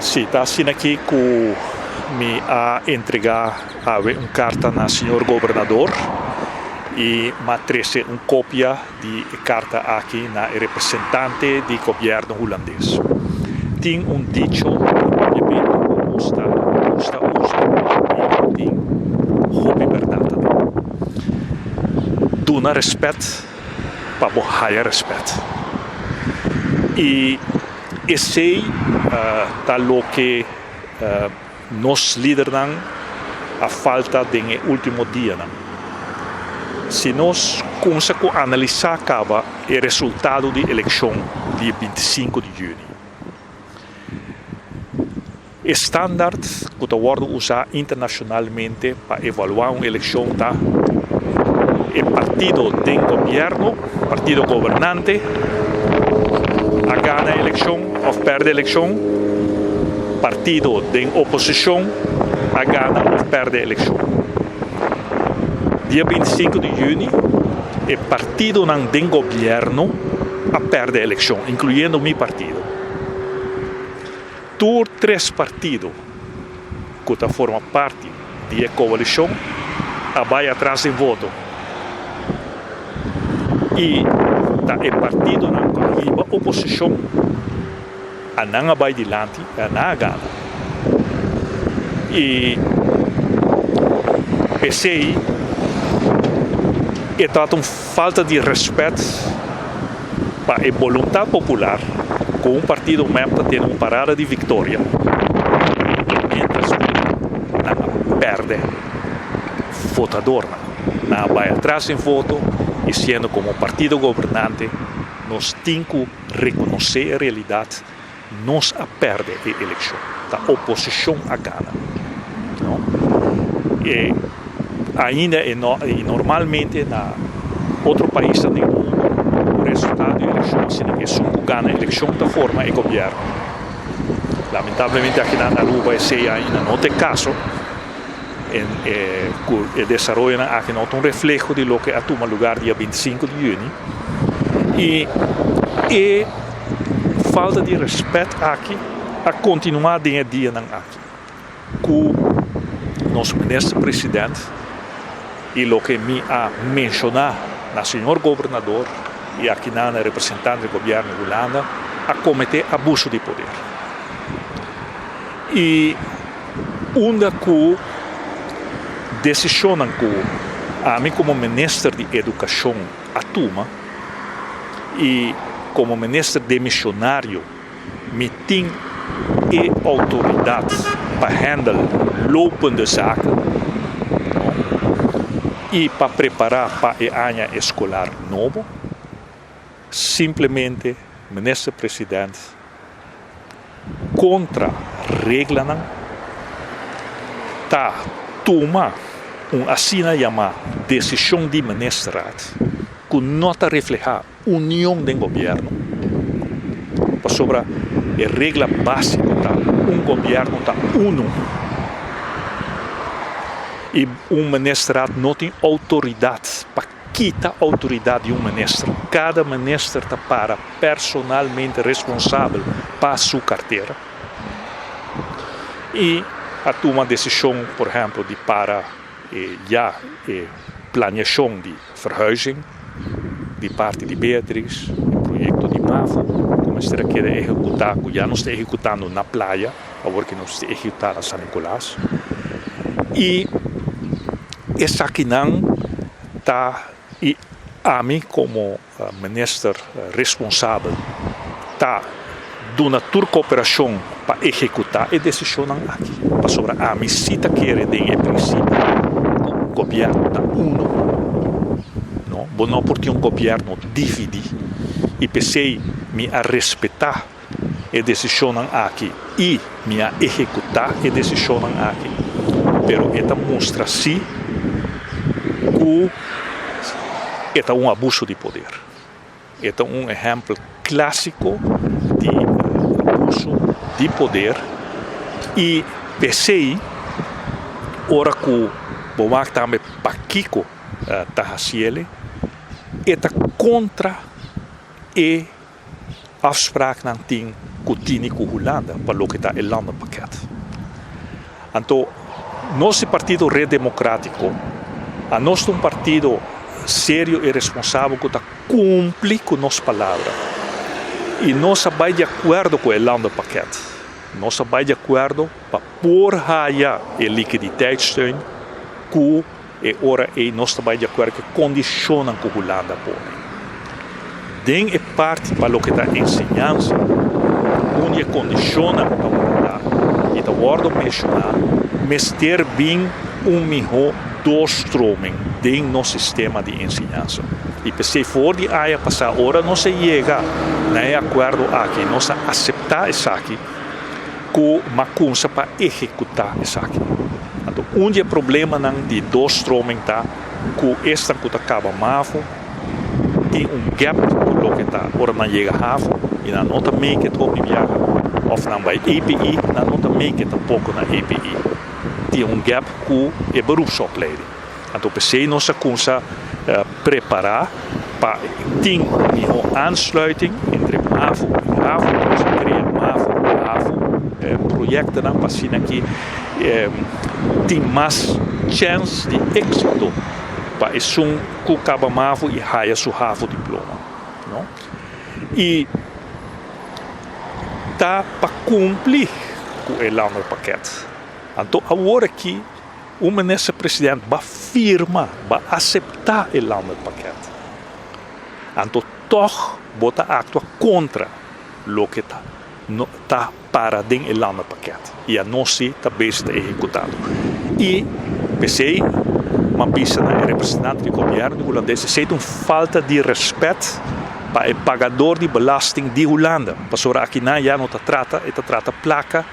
Sim, está assim aqui que me a entregar uma carta na senhor governador e me trouxe uma cópia de carta aqui na representante do governo holandês. Tem dicho que gusta usar e tem hobby verdade. Dona respeito para higher respeito. E esse é o que nos lideram a falta de último dia. Se nós começamos a analisar o resultado da eleição dia 25 de junho, standaard que está sendo usado internacionalmente para evaluar uma eleição está o partido do governo, partido governante, a ganha a eleição ou perde a eleição, partido da oposição, a ganha ou perde a eleição. Dia 25 de junho, o partido do governo a perde a eleição, incluindo meu partido. Todos três partidos que formam parte da coalição vai atrás em voto. E o partido na oposição não vai adiante, não ganha. E PCI é uma falta de respeito para a vontade popular com um partido mesmo tem uma parada de vitória, mientras não perde votador, não vai atrás em voto, e sendo como partido governante, nós temos que reconhecer a realidade, nós perde a eleição, a oposição a ganha. E ainda e normalmente na outro país do mundo, o resultado da eleição assim que só ganha a eleição da forma é o governo. Lamentavelmente aqui na Aruba esse ainda não tem caso. O desenvolvimento aqui não tem um reflexo de lo que toma lugar dia 25 de junho. E falta de respeito aqui a continuar dia a dia aqui. Com nosso ministro-presidente e o que me a mencionar na senhor governador e aqui na representante do governo de Holanda a cometer abuso de poder. E uma que decisão que a mim como ministro de educação a toma e como ministro demissionário me tem a autoridade para handlar lopende zaken e para preparar para o ano escolar novo, simplesmente o ministro-presidente contra regra está toma uma assim chamada decisão de ministrado que não está reflejada união do governo sobre a regra básica governo está uno e ministrado não tem autoridade para quitar a autoridade de ministro. Cada ministro está para personalmente responsável para sua carteira e a toma decisão, por exemplo, de para planeação de verhuizing de parte de Beatriz, o projeto de MAFO, como está querendo executar, que já não está executando na praia, agora que não está executando em São Nicolás. E essa aqui não está, e a mim como ministro responsável, está dando toda cooperação para executar a decisão aqui. Para sobre a mim, se está querendo, em princípio, o governo está uno, não porque um governo divide, e pensei me a respeitar a decisão aqui e me a executar a decisão aqui. Pero esta mostra sim que é abuso de poder. É exemplo clássico de abuso de poder e pensei ora que o também Paquico Tahaciele é contra a afspraak não tem Kutini com Holanda para o que está o landenpakket. Então, nosso partido Rede Democrático, a nós um partido sério e responsável que está cumprir com nossa palavra. E nós estamos de acordo com o landenpakket. Nós estamos de acordo para pôr a liquiditeitssteun que é hora e nós estamos de acordo que condicionam que a Holanda põe. Den é parte para o que está ensinança, onde condiciona para a Holanda. E está ordem mencionar, mas ter bem melhor doorstroming dentro do sistema de ensinança. E pensei, for de aí passar hora, não se chega a acordo aqui, nós aceitar isso aqui, com uma coisa para executar isso aqui. Então, onde é problema de doorstroming está, com esta que acaba mafo, tem gap com o que está, ora não chega a e na nota make it op viaja, of não vai EPI, na nota make it tampouco na EPI. Tem gap com a beroepsopleiding. Então, pensei nossa coisa preparar para ter uma aansluiting entre MAVO e HAVO, nós criamos MAVO e HAVO, projetos para assim que tem mais chance de êxito para isso que acaba MAVO e raia seu HAVO diploma. Não? E tá para cumprir com o landenpakket. Então, agora que o ministro-presidente vai firmar, vai aceitar o landenpakket. Então, toch bota actuar contra o que está para dentro do landenpakket. E a nós está bem executado. E pensei, uma pista na representante do governo holandês, se tem falta de respeito para o pagador de belasting de Holanda. Pastor aqui já não trata placa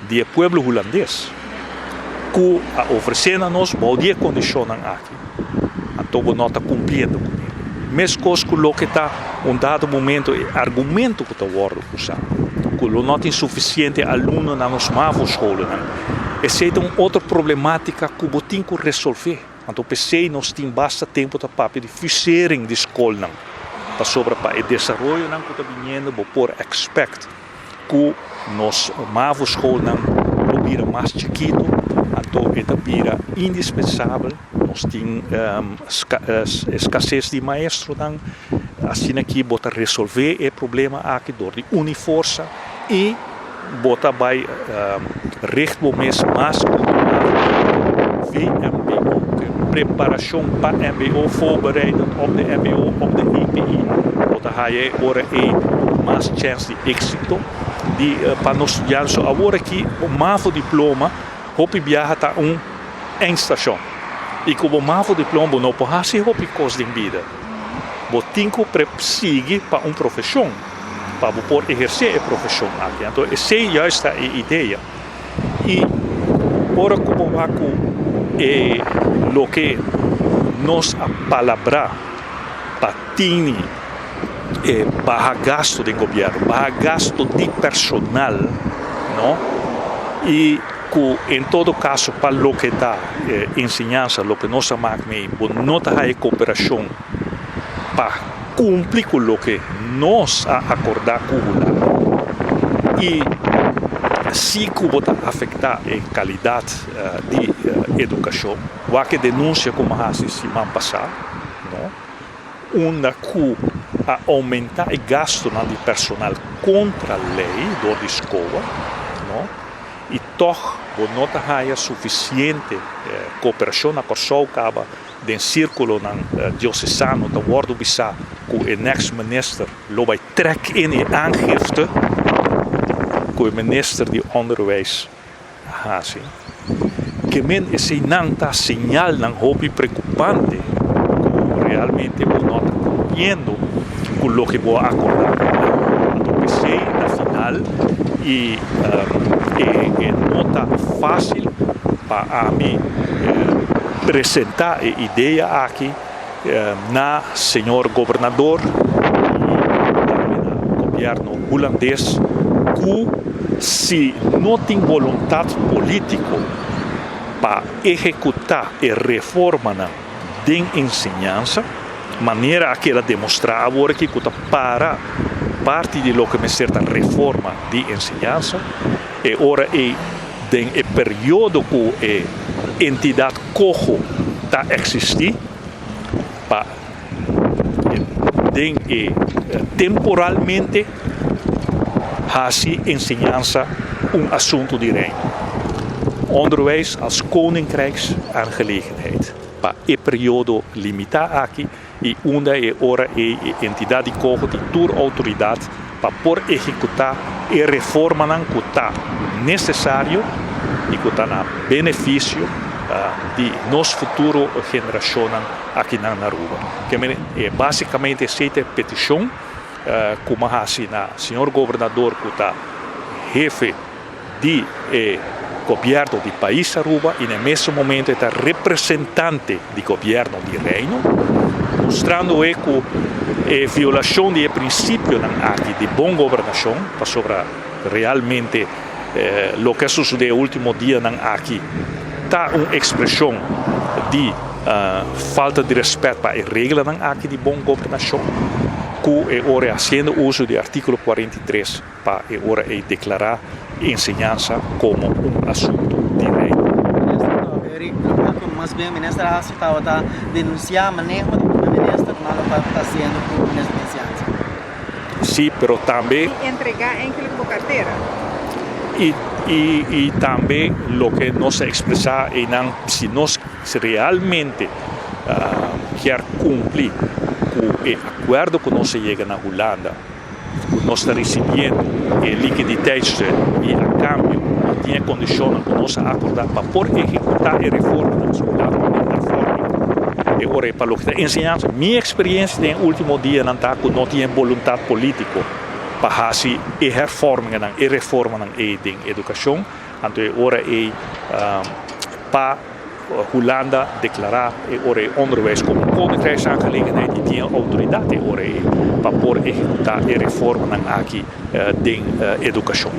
do povo holandês. Que oferecendo a nós, bom condicionam aqui. Então, não está cumprindo com ele. Mesmo com o que está, dado momento, argumento que está usado. Que não tem suficiente aluno na nossa MAVO-escola. Essa é uma outra problemática que nós temos que resolver. Então, pensei, nós temos bastante tempo para de fusering de escola. Para o desenvolvimento que está vindo, por expect que nós MAVO-escola vira mais chiquito. Então, é indispensável. Nós temos escassez de maestros. Assim que bota resolver o problema aqui de uniforça e bota vai recht mês mais VMBO, preparação para MBO voorbereiden op de MBO, op de EPI. Bota aí ora mais chance de êxito para nós estudantes. Agora que o MAVO diploma hopi viaja está eindstation. E como o MAVO diploma não pode ser hopi cost de vida. Botinco persegue para profissão, para poder exercer a profissão aqui. Então, essa é justa a ideia. E, ora como vaco é o que nós a palavra para ter para gasto de governo, para gasto de personal, não? E em todo caso, para o que está ensinança, o que nós chamamos de não ter cooperação para cumprir com o que nós acordamos com o lado. E se Cuba está afetar a qualidade de educação, o que denuncia como a semana passada, onde a aumentar o gasto de personal contra a lei da escola, e toch não há suficiente cooperação na corção acaba de círculo diocesano da worden bisa que o next minister lo vai trek in e aangifte que o minister de onderwijs assim que men esse não tá sinal não hobby preocupante que realmente não está cumprindo com o que vou acordar então pensei na final e não está fácil para mim apresentar a ideia aqui na senhor governador e no governo holandês que se não tem vontade política para executar a reforma de ensinança, maneira que ela demonstrar agora que está para parte de lo que me certa reforma de enseñanza, e ora é den e período que a entidade cojo está existir, para den e temporalmente assim enseñanza assunto de reino. Onderwijs als koninkrijksaangelegenheid. Para e período limitado aqui e onde é ora a entidade cojo de toda autoridade para por executar a reforma que está necessário e que está no benefício de nos futuro geração aqui na Aruba. Que é basicamente essa petição, como assim, senhor governador que está jefe de governo do país Aruba e no mesmo momento é representante do governo do reino, mostrando que a violação do princípio aqui de boa governação, sobre realmente o que sucedeu no último dia aqui, está uma expressão de falta de respeito para a regra aqui de boa governação, que é ora fazendo uso do artículo 43 para ora declarar enseñanza como un asunto de ley. Más bien, ministra, está denunciar manejo de una ministra malo que está haciendo por ministra de enseñanza. Sí, pero también... Y entregar en la cartera. Y también lo que nos expresa si nos realmente quer cumplir el acuerdo que nos llega a Holanda, nós está recebendo liquidez e a câmbio tinha condições para nós acordar para por executar a reforma da sociedade reforma. E ora para o que está ensinando, minha experiência no último dia não está que não tinha vontade política para fazer a reforma na educação, então ora é para Holanda declarar o onderwijs como koninkrijksaangelegenheid e tinha autoridade para por executar a reforma aqui de educação.